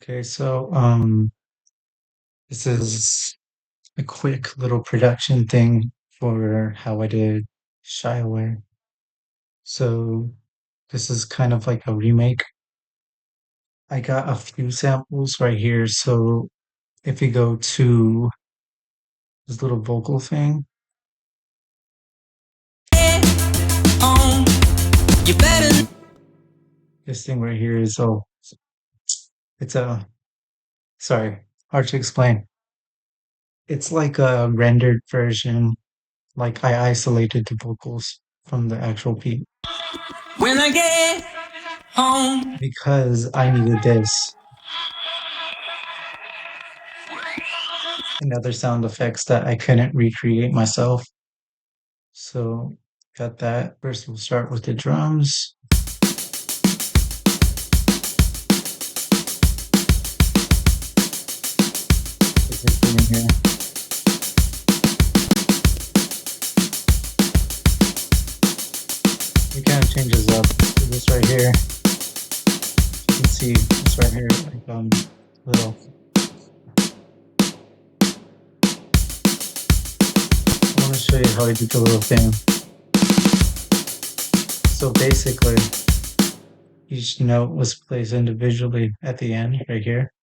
Okay, so this is a quick little production thing for how I did Shy Away. So this is kind of like a remake. I got a few samples right here. So if you go to this little vocal thing, You better. this thing right here is it's a sorry, hard to explain. It's like a rendered version, like I isolated the vocals from the actual beat When I get home. because I needed this and other sound effects that I couldn't recreate myself. So got that. First we'll start with the drums. Put this thing in here. It kind of changes up. So this right here, you can see this right here, like little. I want to show you how I did the little thing. So basically, each note was placed individually at the end right here.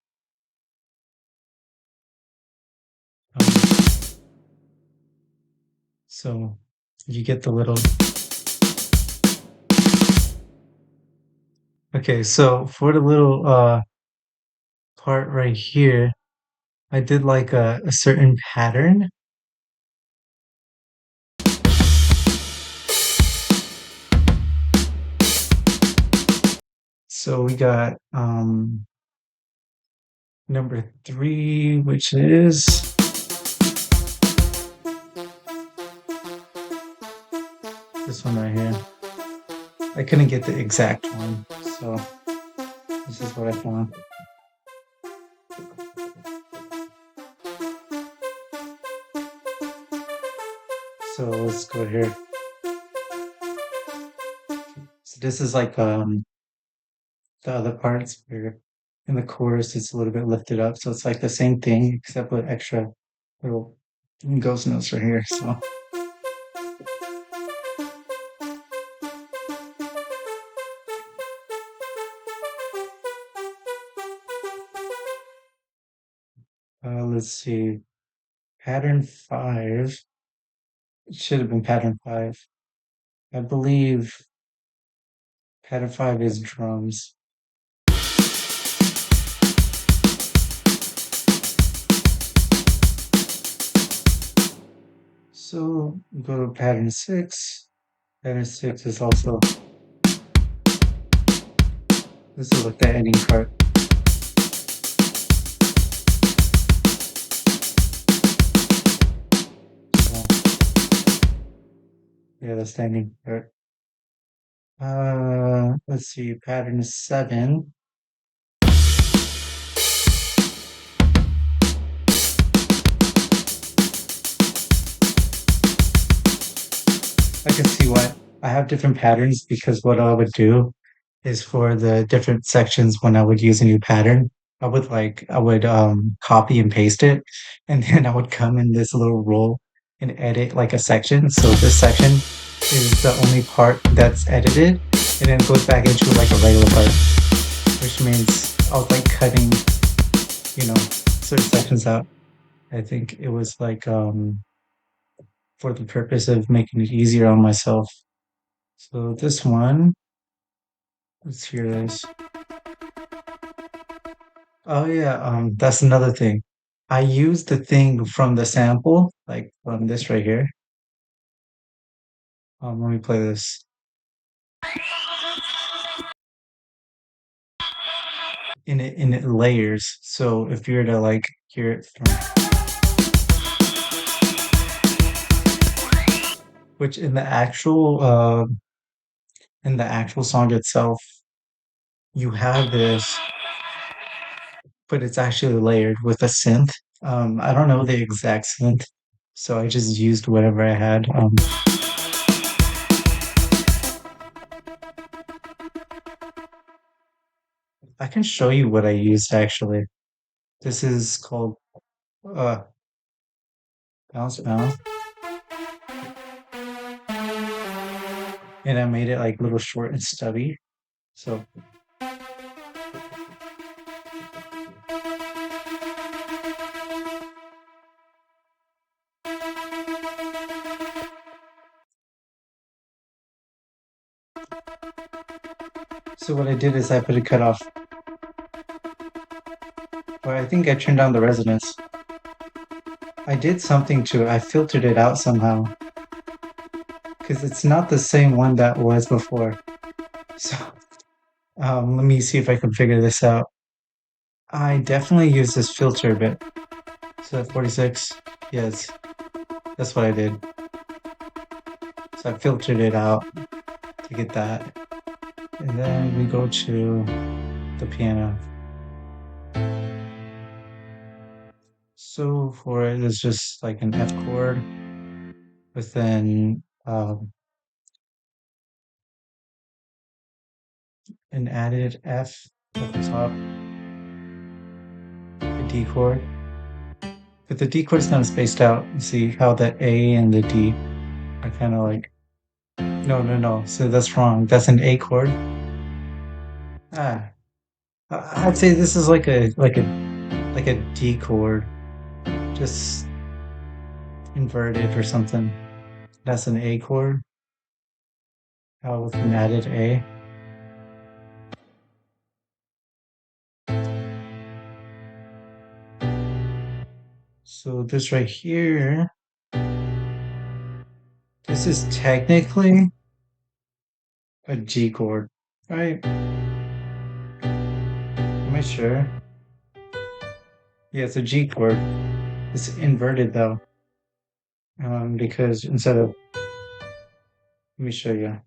Um, so you get the little. Okay, so for the little part right here, I did like a certain pattern. So we got number three, which is this one right here. I couldn't get the exact one, so this is what I found. So let's go here. So this is like the other parts where in the chorus it's a little bit lifted up. So it's like the same thing except with extra little ghost notes right here. So let's see. Pattern five. It should have been pattern five. I believe pattern five is drums. So go to pattern six. Pattern six is also this is like the ending part. So yeah, that's the ending part. Let's see, pattern seven. I can see why I have different patterns because what I would do is for the different sections when I would use a new pattern, I would copy and paste it and then I would come in this little roll and edit like a section. So this section is the only part that's edited and then it goes back into like a regular part, which means I was like cutting, certain sections out. I think it was like for the purpose of making it easier on myself. So this one, let's hear this. Oh yeah, that's another thing. I used the thing from the sample, like from this right here. Let me play this in it layers. So if you were to like hear it from, which in the actual song itself, you have this, but it's actually layered with a synth. I don't know the exact synth, so I just used whatever I had. I can show you what I used actually. This is called uh bounce bounce, and I made it like little short and stubby. So so what I did is I put a cutoff. But I think I turned down the resonance. I did something to it. I filtered it out somehow because it's not the same one that was before. So let me see if I can figure this out. I definitely use this filter bit. So 46, yes, that's what I did. So I filtered it out to get that. And then we go to the piano. So for it, it's just like an F chord with then an added F at the top, a D chord. But the D chord's kind of spaced out. You see how the A and the D are kind of like, no, no, no. So that's wrong. That's an A chord. Ah, I'd say this is like a D chord, just inverted or something. That's an A chord with an added A. So this right here, this is technically a G chord, right? Am I sure? Yeah, it's a G chord. It's inverted though, because instead of, let me show you.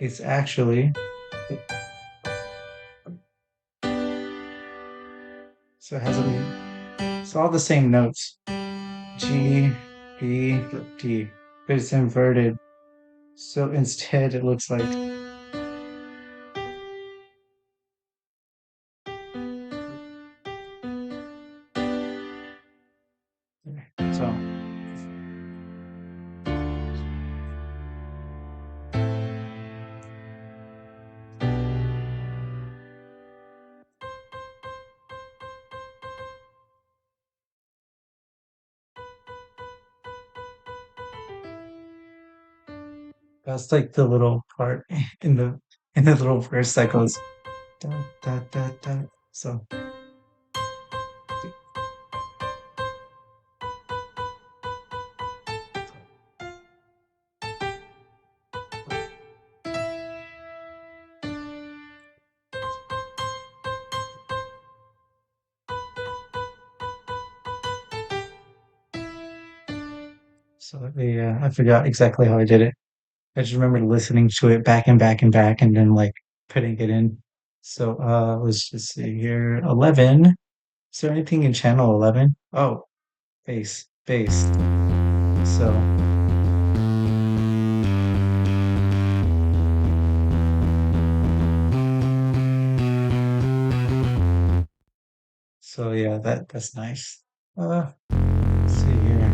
It's actually, so it has it's all the same notes. G, B, D, but it's inverted. So instead it looks like, so. That's like the little part in the little verse that goes da da da da. So yeah, I forgot exactly how I did it. I just remember listening to it back and back and back and then like putting it in. So let's just see here. 11. Is there anything in channel 11? Oh, bass, bass. So so yeah, that's nice. Let's see here.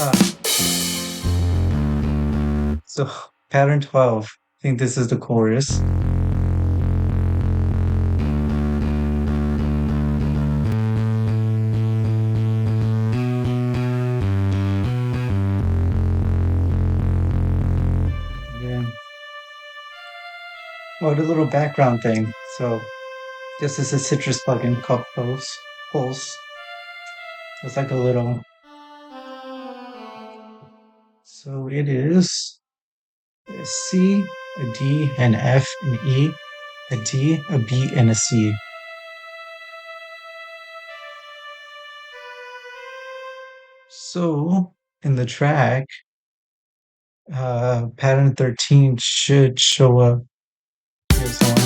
Ah, so pattern 12. I think this is the chorus. Yeah. Oh, the little background thing. So this is a citrus plugin called Pulse. Pulse. It's like a little. So it is a C, a D, an F, an E, a D, a B, and a C. So in the track, pattern 13 should show up. Here's one.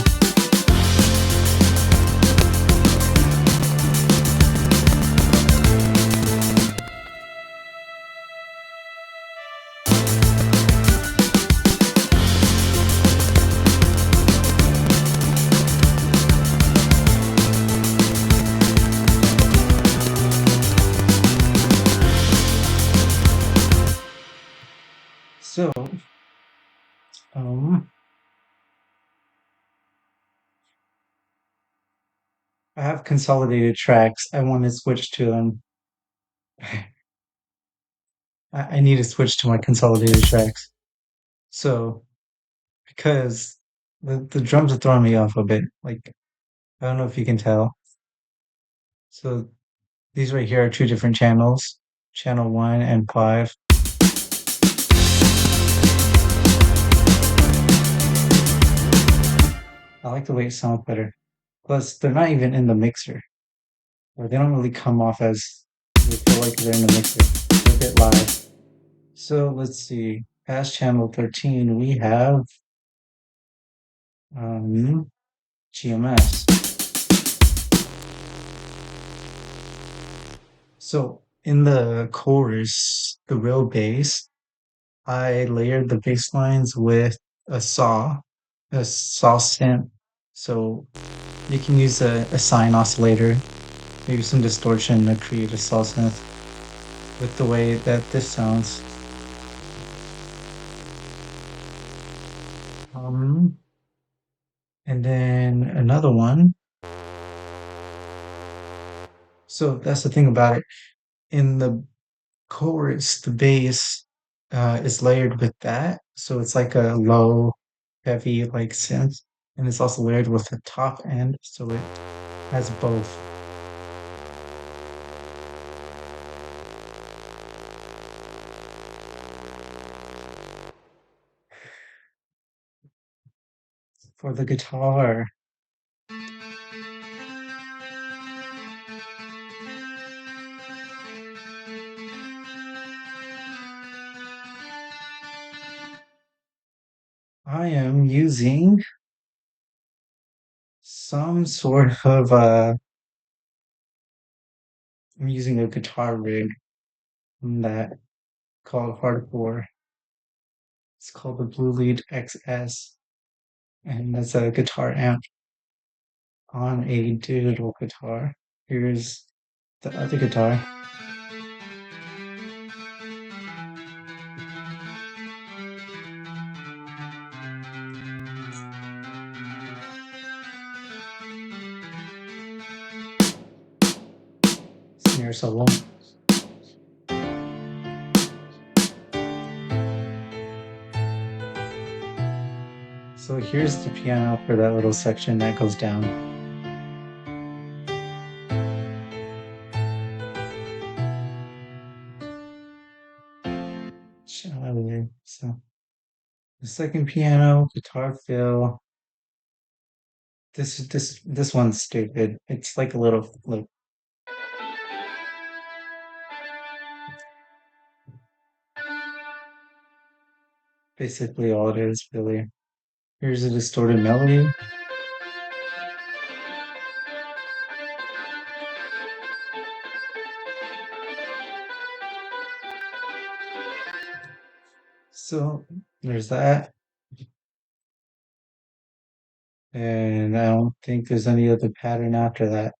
So, um, I have consolidated tracks. I want to switch to them. I need to switch to my consolidated tracks. So, because the drums are throwing me off a bit. Like, I don't know if you can tell. So, these right here are two different channels, channel 1 and 5. I like the way it sounds better. Plus, they're not even in the mixer, or they don't really come off as they feel like they're in the mixer. They're a bit live. So let's see. Past channel 13, we have GMS. So in the chorus, the real bass, I layered the bass lines with a saw, a saw synth. So you can use a sine oscillator, maybe some distortion to create a saw synth with the way that this sounds. Um, and then another one. So that's the thing about it. In the chorus, the bass is layered with that. So it's like a low, heavy like synth. And it's also layered with the top end. So it has both. For the guitar, I am using some sort of I'm using a guitar rig that called hardcore. It's called the Blue Lead XS, and that's a guitar amp on a digital guitar. Here's the other guitar, snare solo. So here's the piano for that little section that goes down. So the second piano, guitar fill. This one's stupid. It's like a little flip. Basically all it is, really. Here's a distorted melody. So there's that. And I don't think there's any other pattern after that.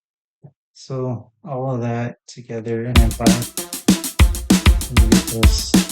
So all of that together in M5, and you get this.